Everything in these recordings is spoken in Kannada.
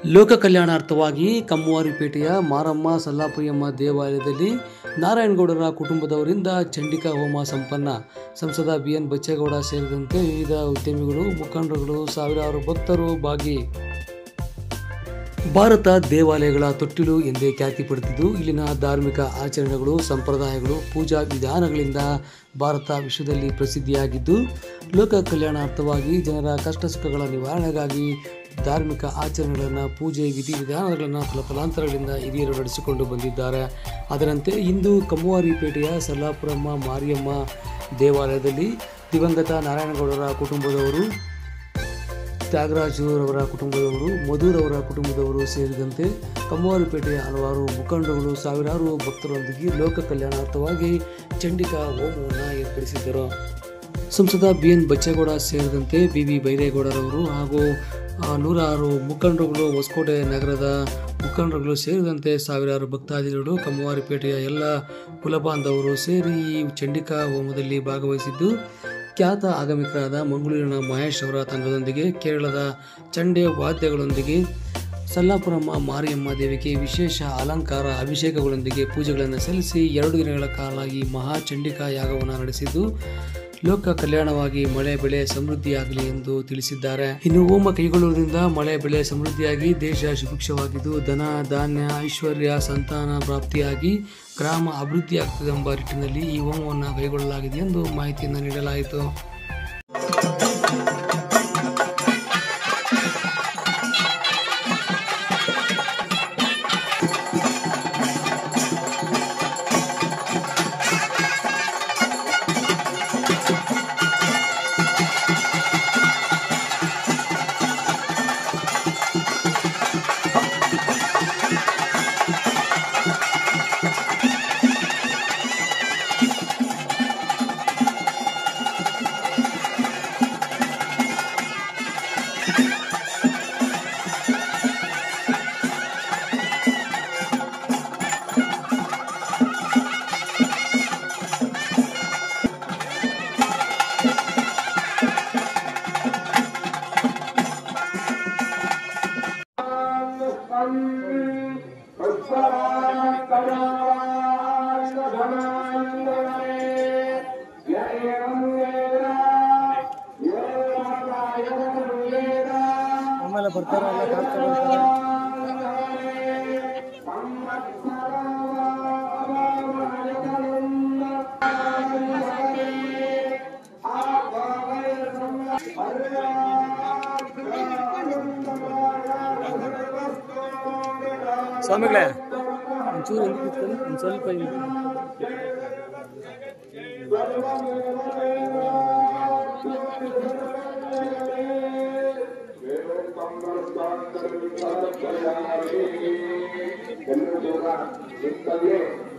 ಲೋಕ ಕಲ್ಯಾಣಾರ್ಥವಾಗಿ ಕಮ್ಮವಾರಿಪೇಟೆಯ ಮಾರಮ್ಮ ಸಲ್ಲಾಪುರಿಯಮ್ಮ ದೇವಾಲಯದಲ್ಲಿ ನಾರಾಯಣಗೌಡರ ಕುಟುಂಬದವರಿಂದ ಚಂಡಿಕಾ ಹೋಮ ಸಂಪನ್ನ. ಸಂಸದ BN ಬಚ್ಚೇಗೌಡ ಸೇರಿದಂತೆ ವಿವಿಧ ಉದ್ಯಮಿಗಳು, ಮುಖಂಡರುಗಳು, ಸಾವಿರಾರು ಭಕ್ತರು ಭಾಗಿ. ಭಾರತ ದೇವಾಲಯಗಳ ತೊಟ್ಟಿಲು ಎಂದೇ ಖ್ಯಾತಿ ಪಡೆದಿದ್ದು, ಇಲ್ಲಿನ ಧಾರ್ಮಿಕ ಆಚರಣೆಗಳು, ಸಂಪ್ರದಾಯಗಳು, ಪೂಜಾ ವಿಧಾನಗಳಿಂದ ಭಾರತ ವಿಶ್ವದಲ್ಲಿ ಪ್ರಸಿದ್ಧಿಯಾಗಿದ್ದು, ಲೋಕ ಕಲ್ಯಾಣಾರ್ಥವಾಗಿ ಜನರ ಕಷ್ಟ ಸುಖಗಳ ನಿವಾರಣೆಗಾಗಿ ಧಾರ್ಮಿಕ ಆಚರಣೆಗಳನ್ನು, ಪೂಜೆ ವಿಧಿವಿಧಾನಗಳನ್ನು ತಲತಲಾಂತರಗಳಿಂದ ಹಿರಿಯರು ನಡೆಸಿಕೊಂಡು ಬಂದಿದ್ದಾರೆ. ಅದರಂತೆ ಇಂದು ಕಮ್ಮವಾರಿಪೇಟೆಯ ಸಲ್ಲಾಪುರಮ್ಮ ಮಾರಿಯಮ್ಮ ದೇವಾಲಯದಲ್ಲಿ ದಿವಂಗತ ನಾರಾಯಣಗೌಡರ ಕುಟುಂಬದವರು, ತ್ಯಾಗರಾಜರವರ ಕುಟುಂಬದವರು, ಮಧುರವರ ಕುಟುಂಬದವರು ಸೇರಿದಂತೆ ಕಮ್ಮವಾರಿಪೇಟೆಯ ಹಲವಾರು ಮುಖಂಡರುಗಳು, ಸಾವಿರಾರು ಭಕ್ತರೊಂದಿಗೆ ಲೋಕ ಕಲ್ಯಾಣಾರ್ಥವಾಗಿ ಚಂಡಿಕಾ ಹೋಮವನ್ನು ಏರ್ಪಡಿಸಿದ್ದರು. ಸಂಸದ BN ಬಚ್ಚೇಗೌಡ ಸೇರಿದಂತೆ BB ಬೈರೇಗೌಡರವರು ಹಾಗೂ ನೂರಾರು ಮುಖಂಡರುಗಳು, ಹೊಸಕೋಟೆ ನಗರದ ಮುಖಂಡರುಗಳು ಸೇರಿದಂತೆ ಸಾವಿರಾರು ಭಕ್ತಾದಿಗಳು, ಕಮ್ಮವಾರಿಪೇಟೆಯ ಎಲ್ಲ ಕುಲಬಾಂಧವರು ಸೇರಿ ಈ ಚಂಡಿಕಾ ಹೋಮದಲ್ಲಿ ಭಾಗವಹಿಸಿದ್ದು, ಖ್ಯಾತ ಆಗಮಿಕರಾದ ಮಂಗಳೂರಿನ ಮಹೇಶ್ ಅವರ ತಂಡದೊಂದಿಗೆ, ಕೇರಳದ ಚಂಡೆ ವಾದ್ಯಗಳೊಂದಿಗೆ ಸಲ್ಲಾಪುರಮ್ಮ ಮಾರಿಯಮ್ಮ ದೇವಿಗೆ ವಿಶೇಷ ಅಲಂಕಾರ, ಅಭಿಷೇಕಗಳೊಂದಿಗೆ ಪೂಜೆಗಳನ್ನು ಸಲ್ಲಿಸಿ 2 ದಿನಗಳ ಕಾಲ ಈ ಮಹಾ ಚಂಡಿಕಾ ಯಾಗವನ್ನು ನಡೆಸಿದ್ದು, ಲೋಕ ಕಲ್ಯಾಣವಾಗಿ ಮಳೆ ಬೆಳೆ ಸಮೃದ್ಧಿಯಾಗಲಿ ಎಂದು ತಿಳಿಸಿದ್ದಾರೆ. ಇನ್ನು ಹೋಮ ಕೈಗೊಳ್ಳುವುದರಿಂದ ಮಳೆ ಬೆಳೆ ಸಮೃದ್ಧಿಯಾಗಿ ದೇಶ ಸುಭಿಕ್ಷವಾಗಿದ್ದು, ಧನ ಧಾನ್ಯ ಐಶ್ವರ್ಯ ಸಂತಾನ ಪ್ರಾಪ್ತಿಯಾಗಿ ಗ್ರಾಮ ಅಭಿವೃದ್ಧಿಯಾಗುತ್ತದೆ ಎಂಬ ನಿಟ್ಟಿನಲ್ಲಿ ಈ ಹೋಮವನ್ನು ಕೈಗೊಳ್ಳಲಾಗಿದೆ ಎಂದು ಮಾಹಿತಿಯನ್ನು ನೀಡಲಾಯಿತು. ಆಮೇಲೆ ಬರ್ತಾರೆ ಸ್ವಾಮಿಗಳೇ, ಒಂಚೂರು ಎಂದು ಕೂತ್ಕೊಳ್ಳಿ, ಒಂದು ಸ್ವಲ್ಪ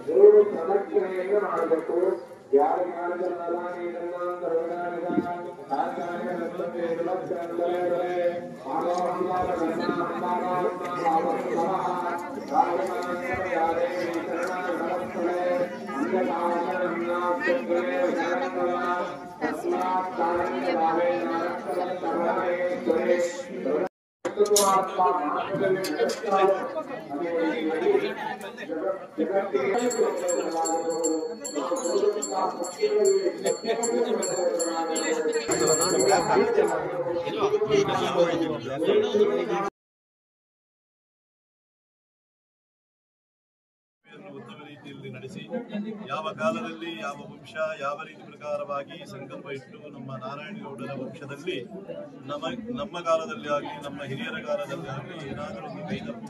ಎಲ್ಲರೂ ಪ್ರದಕ್ಷಿಣೆಯನ್ನು ಮಾಡಬೇಕು. ಯಾರು ಉತ್ತಮ ರೀತಿಯಲ್ಲಿ ನಡೆಸಿ, ಯಾವ ಕಾಲದಲ್ಲಿ ಯಾವ ವಂಶ ಯಾವ ರೀತಿ ಪ್ರಕಾರವಾಗಿ ಸಂಕಲ್ಪ ಇಟ್ಟು ನಮ್ಮ ನಾರಾಯಣಗೌಡರ ವಂಶದಲ್ಲಿ ನಮ್ಮ ಕಾಲದಲ್ಲಿ ಆಗಲಿ ನಮ್ಮ ಹಿರಿಯರ ಕಾಲದಲ್ಲಿ ಆಗಲಿ ಏನಾದರೂ ಒಂದು ಕೈತಪ್ಪು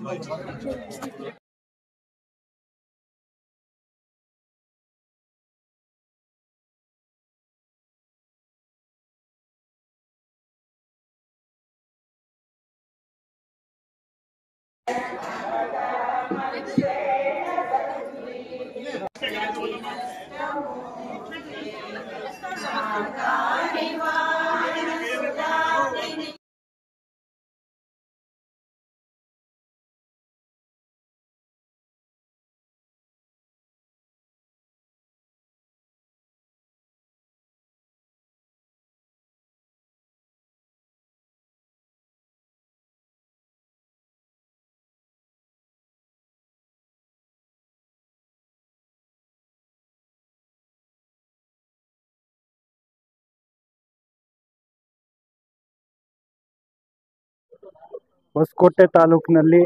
ಹೊಸಕೋಟೆ ತಾಲೂಕಿನಲ್ಲಿ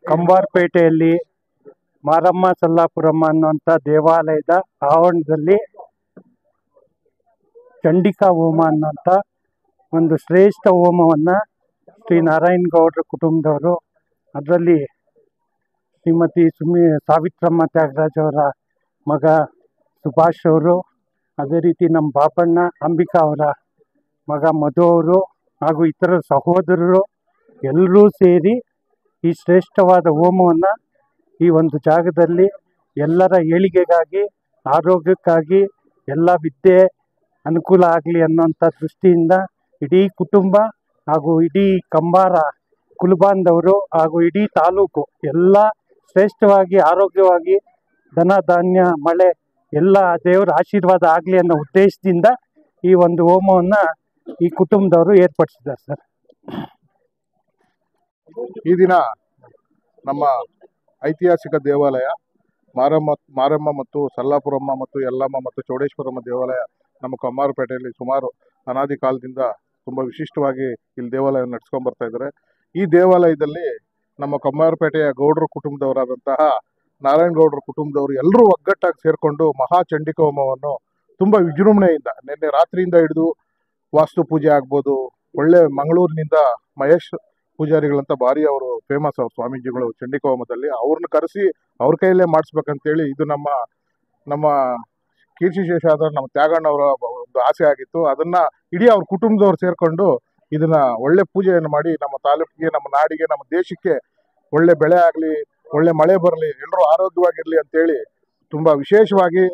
ಕಂಬಾರಪೇಟೆಯಲ್ಲಿ ಮಾರಮ್ಮ ಸಲ್ಲಾಪುರಮ್ಮ ಅನ್ನುವಂಥ ದೇವಾಲಯದ ಆವರಣದಲ್ಲಿ ಚಂಡಿಕಾ ಹೋಮ ಅನ್ನೋಂಥ ಒಂದು ಶ್ರೇಷ್ಠ ಹೋಮವನ್ನು ಶ್ರೀ ನಾರಾಯಣಗೌಡರ ಕುಟುಂಬದವರು, ಅದರಲ್ಲಿ ಶ್ರೀಮತಿ ಸಾವಿತ್ರಮ್ಮ ತ್ಯಾಗರಾಜ್ ಅವರ ಮಗ ಸುಭಾಷ್ ಅವರು, ಅದೇ ರೀತಿ ನಮ್ಮ ಬಾಪಣ್ಣ ಅಂಬಿಕಾ ಅವರ ಮಗ ಮಧು ಅವರು ಹಾಗೂ ಇತರ ಸಹೋದರರು ಎಲ್ಲರೂ ಸೇರಿ ಈ ಶ್ರೇಷ್ಠವಾದ ಹೋಮವನ್ನು ಈ ಒಂದು ಜಾಗದಲ್ಲಿ ಎಲ್ಲರ ಏಳಿಗೆಗಾಗಿ, ಆರೋಗ್ಯಕ್ಕಾಗಿ, ಎಲ್ಲ ವಿದ್ಯೆ ಅನುಕೂಲ ಆಗಲಿ ಅನ್ನೋಂಥ ದೃಷ್ಟಿಯಿಂದ ಇಡೀ ಕುಟುಂಬ ಹಾಗೂ ಇಡೀ ಕಂಬಾರ ಕುಲಬಾಂಧವರು ಹಾಗೂ ಇಡೀ ತಾಲೂಕು ಎಲ್ಲ ಶ್ರೇಷ್ಠವಾಗಿ ಆರೋಗ್ಯವಾಗಿ ಧನ ಧಾನ್ಯ ಮಳೆ ಎಲ್ಲ ದೇವರ ಆಶೀರ್ವಾದ ಆಗಲಿ ಅನ್ನೋ ಉದ್ದೇಶದಿಂದ ಈ ಒಂದು ಹೋಮವನ್ನು ಈ ಕುಟುಂಬದವರು ಏರ್ಪಡಿಸಿದ್ದಾರೆ ಸರ್. ಈ ದಿನ ನಮ್ಮ ಐತಿಹಾಸಿಕ ದೇವಾಲಯ ಮಾರಮ್ಮ ಮತ್ತು ಸಲ್ಲಾಪುರಮ್ಮ ಮತ್ತು ಯಲ್ಲಮ್ಮ ಮತ್ತು ಚೌಡೇಶ್ವರಮ್ಮ ದೇವಾಲಯ ನಮ್ಮ ಕಂಬಾರಪೇಟೆಯಲ್ಲಿ ಸುಮಾರು ಅನಾದಿ ಕಾಲದಿಂದ ತುಂಬ ವಿಶಿಷ್ಟವಾಗಿ ಇಲ್ಲಿ ದೇವಾಲಯ ನಡೆಸ್ಕೊಂಡು ಬರ್ತಾ ಇದ್ದಾರೆ. ಈ ದೇವಾಲಯದಲ್ಲಿ ನಮ್ಮ ಕಂಬಾರಪೇಟೆಯ ಗೌಡರ ಕುಟುಂಬದವರಾದಂತಹ ನಾರಾಯಣಗೌಡರ ಕುಟುಂಬದವರು ಎಲ್ಲರೂ ಒಗ್ಗಟ್ಟಾಗಿ ಸೇರಿಕೊಂಡು ಮಹಾ ಚಂಡಿಕಾ ಹೋಮವನ್ನು ತುಂಬ ವಿಜೃಂಭಣೆಯಿಂದ ನಿನ್ನೆ ರಾತ್ರಿಯಿಂದ ಹಿಡಿದು ವಾಸ್ತು ಪೂಜೆ ಆಗ್ಬೋದು, ಒಳ್ಳೆ ಮಂಗಳೂರಿನಿಂದ ಮಹೇಶ್ ಪೂಜಾರಿಗಳಂತ ಭಾರಿ ಅವರು ಫೇಮಸ್ ಅವರು ಸ್ವಾಮೀಜಿಗಳು ಚಂಡಿಕಾ ಹೋಮದಲ್ಲಿ, ಅವ್ರನ್ನ ಕರೆಸಿ ಅವ್ರ ಕೈಯಲ್ಲೇ ಮಾಡಿಸ್ಬೇಕಂತೇಳಿ ಇದು ನಮ್ಮ ಕೀರ್ತಿಶೇಷ ಆದ ನಮ್ಮ ತ್ಯಾಗಣ್ಣವರ ಒಂದು ಆಸೆ ಆಗಿತ್ತು. ಅದನ್ನ ಇಡೀ ಅವ್ರ ಕುಟುಂಬದವ್ರು ಸೇರ್ಕೊಂಡು ಇದನ್ನ ಒಳ್ಳೆ ಪೂಜೆಯನ್ನು ಮಾಡಿ ನಮ್ಮ ತಾಲೂಕಿಗೆ, ನಮ್ಮ ನಾಡಿಗೆ, ನಮ್ಮ ದೇಶಕ್ಕೆ ಒಳ್ಳೆ ಬೆಳೆ ಆಗಲಿ, ಒಳ್ಳೆ ಮಳೆ ಬರಲಿ, ಎಲ್ಲರೂ ಆರೋಗ್ಯವಾಗಿರಲಿ ಅಂತೇಳಿ ತುಂಬ ವಿಶೇಷವಾಗಿ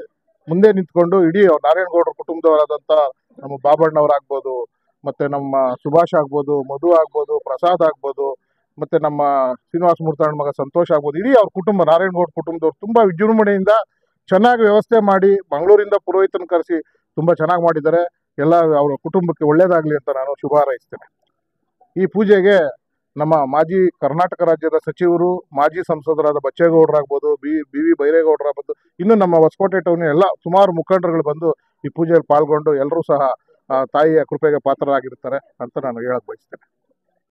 ಮುಂದೆ ನಿಂತ್ಕೊಂಡು ಇಡೀ ನಾರಾಯಣಗೌಡರ ಕುಟುಂಬದವರಾದಂಥ ನಮ್ಮ ಬಾಬಣ್ಣವರಾಗ್ಬೋದು, ಮತ್ತು ನಮ್ಮ ಸುಭಾಷ್ ಆಗ್ಬೋದು, ಮಧು ಆಗ್ಬೋದು, ಪ್ರಸಾದ್ ಆಗ್ಬೋದು, ಮತ್ತು ನಮ್ಮ ಶ್ರೀನಿವಾಸ ಮೂರ್ತಣ್ಣ ಮಗ ಸಂತೋಷ್ ಆಗ್ಬೋದು, ಇಡೀ ಅವ್ರ ಕುಟುಂಬ ನಾರಾಯಣಗೌಡ ಕುಟುಂಬದವ್ರು ತುಂಬ ವಿಜೃಂಭಣೆಯಿಂದ ಚೆನ್ನಾಗಿ ವ್ಯವಸ್ಥೆ ಮಾಡಿ ಮಂಗಳೂರಿಂದ ಪುರೋಹಿತನ ಕರೆಸಿ ತುಂಬ ಚೆನ್ನಾಗಿ ಮಾಡಿದ್ದಾರೆ. ಎಲ್ಲ ಅವರ ಕುಟುಂಬಕ್ಕೆ ಒಳ್ಳೆಯದಾಗಲಿ ಅಂತ ನಾನು ಶುಭ ಹಾರೈಸ್ತೇನೆ. ಈ ಪೂಜೆಗೆ ನಮ್ಮ ಮಾಜಿ ಕರ್ನಾಟಕ ರಾಜ್ಯದ ಸಚಿವರು, ಮಾಜಿ ಸಂಸದರಾದ ಬಚ್ಚೇಗೌಡರಾಗ್ಬೋದು, ಬಿ ವಿ ಬೈರೇಗೌಡರಾಗ್ಬೋದು, ಇನ್ನು ನಮ್ಮ ಹೊಸಕೋಟೆ ಟೌನ್ ಎಲ್ಲ ಸುಮಾರು ಮುಖಂಡರುಗಳು ಬಂದು ಈ ಪೂಜೆಯಲ್ಲಿ ಪಾಲ್ಗೊಂಡು ಎಲ್ಲರೂ ಸಹ ತಾಯಿಯ ಕೃಪೆಗೆ ಪಾತ್ರರಾಗಿರ್ತಾರೆ ಅಂತ ನಾನು ಹೇಳಕ್ ಬಯಸ್ತೇನೆ.